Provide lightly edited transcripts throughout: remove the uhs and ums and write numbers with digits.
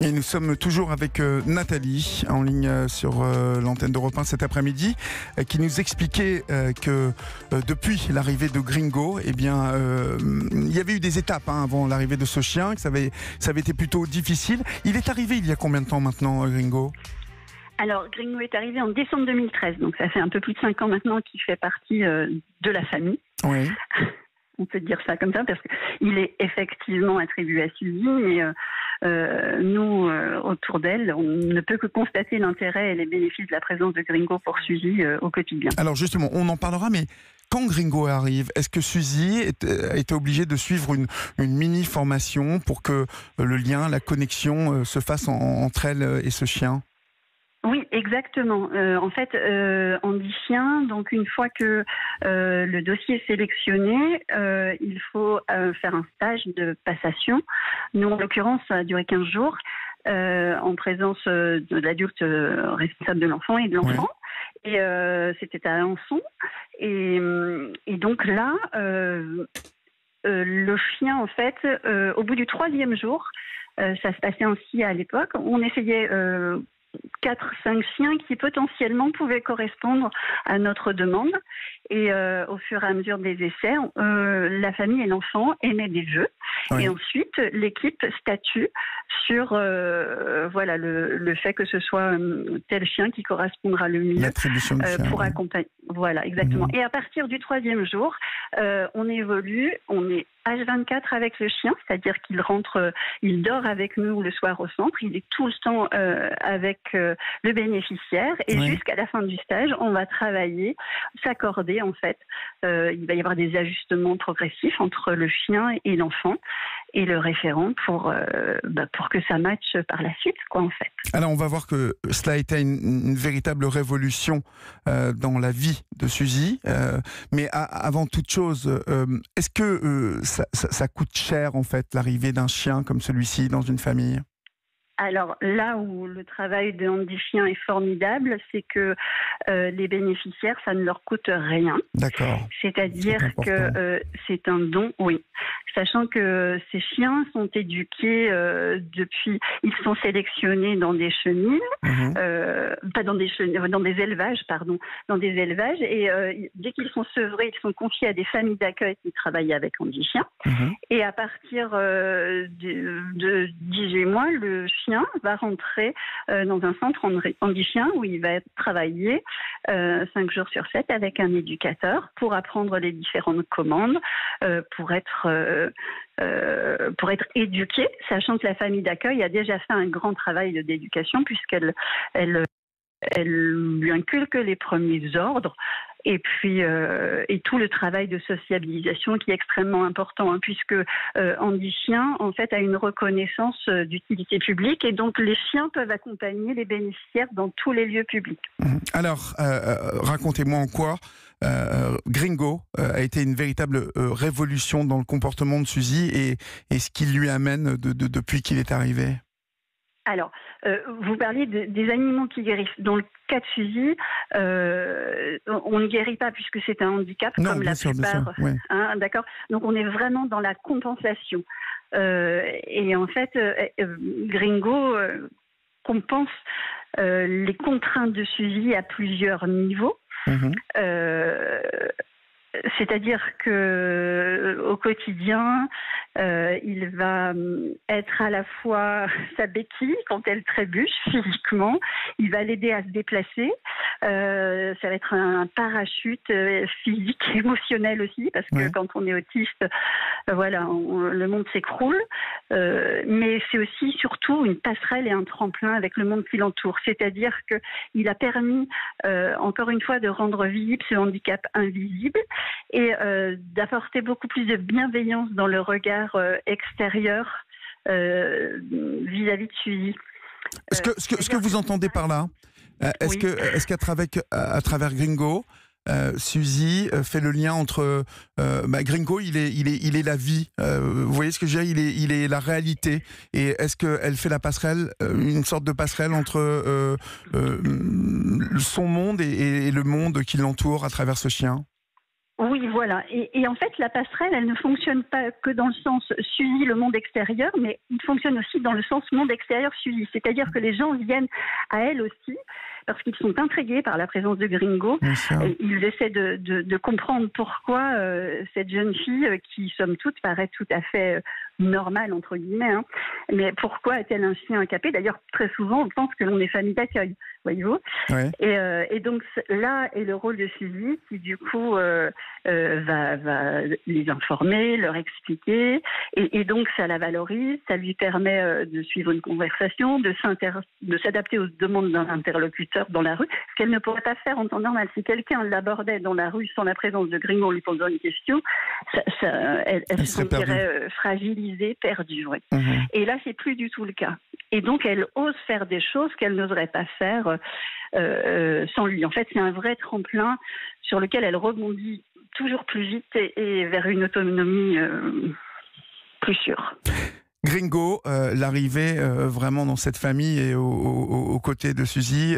Et nous sommes toujours avec Nathalie en ligne sur l'antenne d'Europe 1 cet après-midi, qui nous expliquait que depuis l'arrivée de Gringo, eh bien, il y avait eu des étapes avant l'arrivée de ce chien, que ça avait été plutôt difficile. Il est arrivé il y a combien de temps maintenant, Gringo ? Alors, Gringo est arrivé en décembre 2013, donc ça fait un peu plus de 5 ans maintenant qu'il fait partie de la famille. Oui. On peut dire ça comme ça, parce qu'il est effectivement attribué à Suzy, mais nous, autour d'elle, on ne peut que constater l'intérêt et les bénéfices de la présence de Gringo pour Suzy au quotidien. Alors justement, on en parlera, mais quand Gringo arrive, est-ce que Suzy a été obligée de suivre une mini-formation pour que le lien, la connexion se fasse entre elle et ce chien ? Oui, exactement. En fait, Andy Chien, donc une fois que le dossier est sélectionné, il faut faire un stage de passation. Nous, en l'occurrence, ça a duré 15 jours en présence de l'adulte responsable de l'enfant et de l'enfant. Oui. Et c'était à Alençon. Et donc là, le chien, en fait, au bout du 3e jour, ça se passait ainsi à l'époque, on essayait 4-5 chiens qui potentiellement pouvaient correspondre à notre demande. Et au fur et à mesure des essais, la famille et l'enfant émettent des vœux. Oui. Et ensuite, l'équipe statue sur le fait que ce soit tel chien qui correspondra le mieux pour accompagner. Voilà, exactement. Mmh. Et à partir du 3e jour, on évolue, on est H24 avec le chien, c'est-à-dire qu'il rentre, il dort avec nous le soir au centre, il est tout le temps avec le bénéficiaire, et jusqu'à la fin du stage, on va travailler, s'accorder en fait. Il va y avoir des ajustements progressifs entre le chien et l'enfant et le référent pour que ça matche par la suite, quoi, en fait. Alors, on va voir que cela a été une véritable révolution dans la vie de Suzy. Mais avant toute chose, est-ce que ça coûte cher, en fait, l'arrivée d'un chien comme celui-ci dans une famille ? Alors là où le travail de Andy Chien est formidable, c'est que les bénéficiaires, ça ne leur coûte rien. D'accord. C'est-à-dire que c'est un don, oui. Sachant que ces chiens sont éduqués depuis, ils sont sélectionnés dans des chenilles, pas dans des chenilles, dans des élevages, et dès qu'ils sont sevrés, ils sont confiés à des familles d'accueil qui travaillent avec Andy Chien. Et à partir de 18 mois, le chien va rentrer dans un centre Andy Chien où il va travailler 5 jours sur 7 avec un éducateur pour apprendre les différentes commandes, pour être éduqué, sachant que la famille d'accueil a déjà fait un grand travail d'éducation puisqu'elle lui inculque les premiers ordres. Et puis et tout le travail de sociabilisation qui est extrêmement important, puisque Andy Chien en fait a une reconnaissance d'utilité publique, et donc les chiens peuvent accompagner les bénéficiaires dans tous les lieux publics. Alors racontez-moi en quoi Gringo a été une véritable révolution dans le comportement de Suzy et ce qu'il lui amène depuis qu'il est arrivé. Alors, vous parliez des animaux qui guérissent. Dans le cas de Suzy, on ne guérit pas puisque c'est un handicap, comme la plupart. Oui. D'accord. Donc, on est vraiment dans la compensation. Et en fait, Gringo compense les contraintes de Suzy à plusieurs niveaux. C'est-à-dire que au quotidien, il va être à la fois sa béquille quand elle trébuche physiquement, il va l'aider à se déplacer, ça va être un parachute physique, émotionnel aussi, parce que quand on est autiste, le monde s'écroule, mais c'est aussi surtout une passerelle et un tremplin avec le monde qui l'entoure, c'est-à-dire qu'il a permis encore une fois de rendre visible ce handicap invisible, et d'apporter beaucoup plus de bienveillance dans le regard extérieur vis-à-vis de Suzy. Ce que vous entendez par là, est-ce qu'à travers Gringo, Suzy fait le lien entre Gringo, il est la vie, vous voyez ce que je veux dire, il est la réalité, et est-ce qu'elle fait la passerelle, une sorte de passerelle entre son monde et le monde qui l'entoure à travers ce chien? Oui, voilà. Et en fait, la passerelle, elle ne fonctionne pas que dans le sens Suzy, le monde extérieur, mais il fonctionne aussi dans le sens monde extérieur Suzy. C'est-à-dire que les gens viennent à elle aussi parce qu'ils sont intrigués par la présence de Gringo. Bien sûr. Et ils essaient de comprendre pourquoi cette jeune fille, qui somme toute paraît tout à fait normale, entre guillemets, hein, mais pourquoi est-elle ainsi incapée? D'ailleurs, très souvent, on pense que l'on est famille d'accueil, voyez-vous. Ouais. Et donc là est le rôle de Suzy qui, du coup, va les informer, leur expliquer, et donc ça la valorise, ça lui permet de suivre une conversation, de s'adapter aux demandes d'un interlocuteur dans la rue, ce qu'elle ne pourrait pas faire en temps normal. Si quelqu'un l'abordait dans la rue sans la présence de Gringo en lui posant une question, elle se sentirait fragilisée, perdue. Ouais. Et là, c'est plus du tout le cas. Et donc, elle ose faire des choses qu'elle n'oserait pas faire sans lui. En fait, c'est un vrai tremplin sur lequel elle rebondit toujours plus vite et vers une autonomie plus sûre. Gringo, l'arrivée vraiment dans cette famille et aux côtés de Suzy,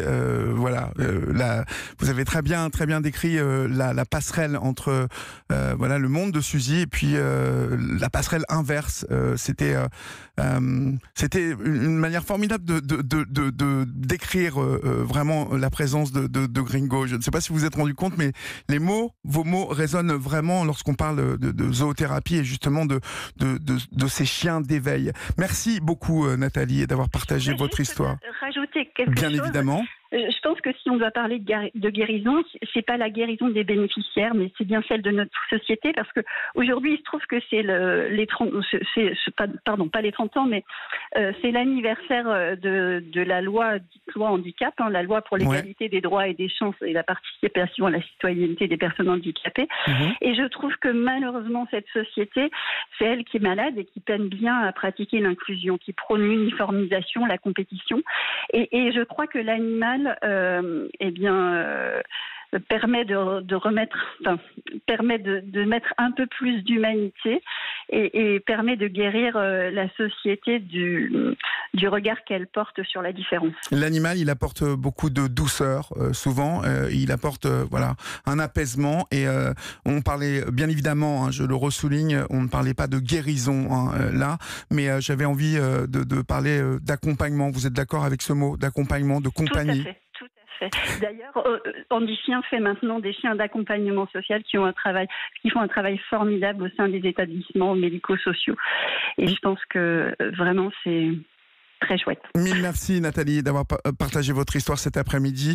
voilà, vous avez très bien décrit la passerelle entre voilà le monde de Suzy et puis la passerelle inverse. C'était une manière formidable de décrire vraiment la présence de Gringo. Je ne sais pas si vous vous êtes rendu compte, mais vos mots résonnent vraiment lorsqu'on parle de zoothérapie et justement de ces chiens d'éveil. Merci beaucoup Nathalie d'avoir partagé votre histoire. Rajouter quelque chose. Bien évidemment. Je pense que si on doit parler de guérison, c'est pas la guérison des bénéficiaires, mais c'est bien celle de notre société, parce que aujourd'hui, il se trouve que c'est pas les 30 ans, mais c'est l'anniversaire de la loi handicap, hein, la loi pour l'égalité des droits et des chances et la participation à la citoyenneté des personnes handicapées. Et je trouve que malheureusement, cette société, c'est elle qui est malade et qui peine bien à pratiquer l'inclusion, qui prône l'uniformisation, la compétition. Et je crois que l'animal permet de mettre un peu plus d'humanité et permet de guérir la société du regard qu'elle porte sur la différence. L'animal, il apporte beaucoup de douceur, souvent. Il apporte voilà, un apaisement. Et on parlait, bien évidemment, hein, je le ressouligne, on ne parlait pas de guérison là, mais j'avais envie de parler d'accompagnement. Vous êtes d'accord avec ce mot, d'accompagnement, de compagnie? Tout à fait. D'ailleurs, Handichien fait maintenant des chiens d'accompagnement social qui font un travail formidable au sein des établissements médico-sociaux. Et je pense que vraiment c'est très chouette. Mille merci Nathalie d'avoir partagé votre histoire cet après-midi.